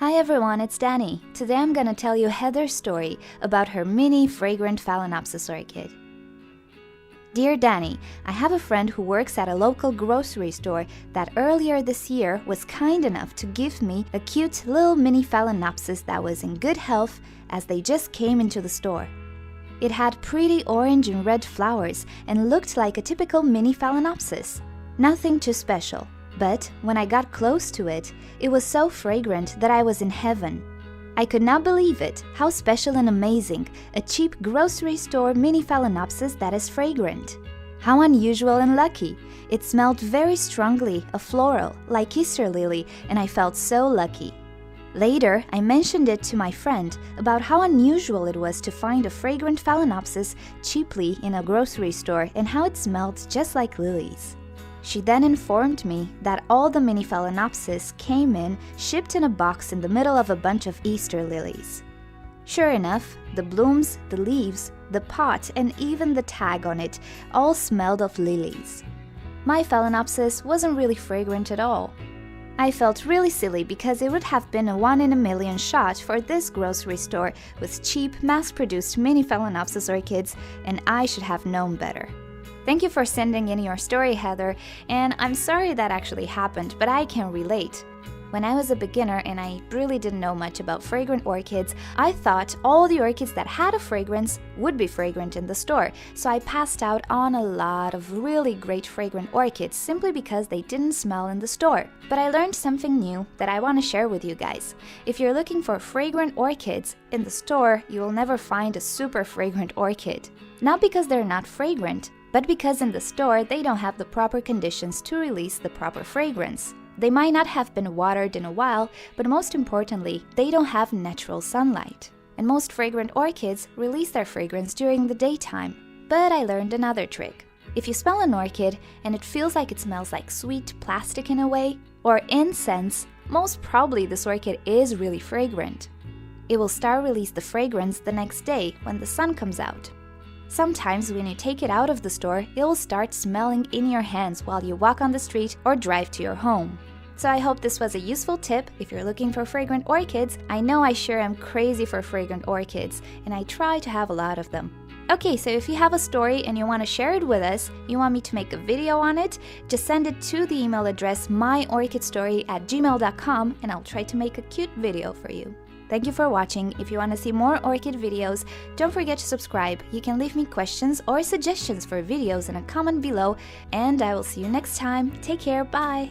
Hi everyone, it's Danny. Today I'm gonna tell you Heather's story about her mini fragrant Phalaenopsis orchid. Dear Danny, I have a friend who works at a local grocery store that earlier this year was kind enough to give me a cute little mini Phalaenopsis that was in good health as they just came into the store. It had pretty orange and red flowers and looked like a typical mini Phalaenopsis. Nothing too special. But when I got close to it, it was so fragrant that I was in heaven. I could not believe it, how special and amazing, a cheap grocery store mini Phalaenopsis that is fragrant. How unusual and lucky. It smelled very strongly, a floral, like Easter lily, and I felt so lucky. Later, I mentioned it to my friend about how unusual it was to find a fragrant Phalaenopsis cheaply in a grocery store and how it smelled just like lilies. She then informed me that all the mini Phalaenopsis came in shipped in a box in the middle of a bunch of Easter lilies. Sure enough, the blooms, the leaves, the pot, and even the tag on it all smelled of lilies. My Phalaenopsis wasn't really fragrant at all. I felt really silly because it would have been a 1 in a million shot for this grocery store with cheap, mass-produced mini Phalaenopsis orchids, and I should have known better. Thank you for sending in your story, Heather, and I'm sorry that actually happened, but I can relate. When I was a beginner and I really didn't know much about fragrant orchids, I thought all the orchids that had a fragrance would be fragrant in the store, so I passed out on a lot of really great fragrant orchids simply because they didn't smell in the store. But I learned something new that I want to share with you guys. If you're looking for fragrant orchids, in the store you will never find a super fragrant orchid. Not because they're not fragrant, but because in the store they don't have the proper conditions to release the proper fragrance. They might not have been watered in a while, but most importantly, they don't have natural sunlight. And most fragrant orchids release their fragrance during the daytime. But I learned another trick. If you smell an orchid and it feels like it smells like sweet plastic in a way, or incense, most probably this orchid is really fragrant. It will start release the fragrance the next day when the sun comes out. Sometimes when you take it out of the store, it will start smelling in your hands while you walk on the street or drive to your home. So I hope this was a useful tip if you're looking for fragrant orchids. I know I sure am crazy for fragrant orchids, and I try to have a lot of them. Okay, so if you have a story and you want to share it with us, you want me to make a video on it, just send it to the email address myorchidstory@gmail.com and I'll try to make a cute video for you. Thank you for watching. If you want to see more orchid videos, don't forget to subscribe. You can leave me questions or suggestions for videos in a comment below, and I will see you next time. Take care, bye!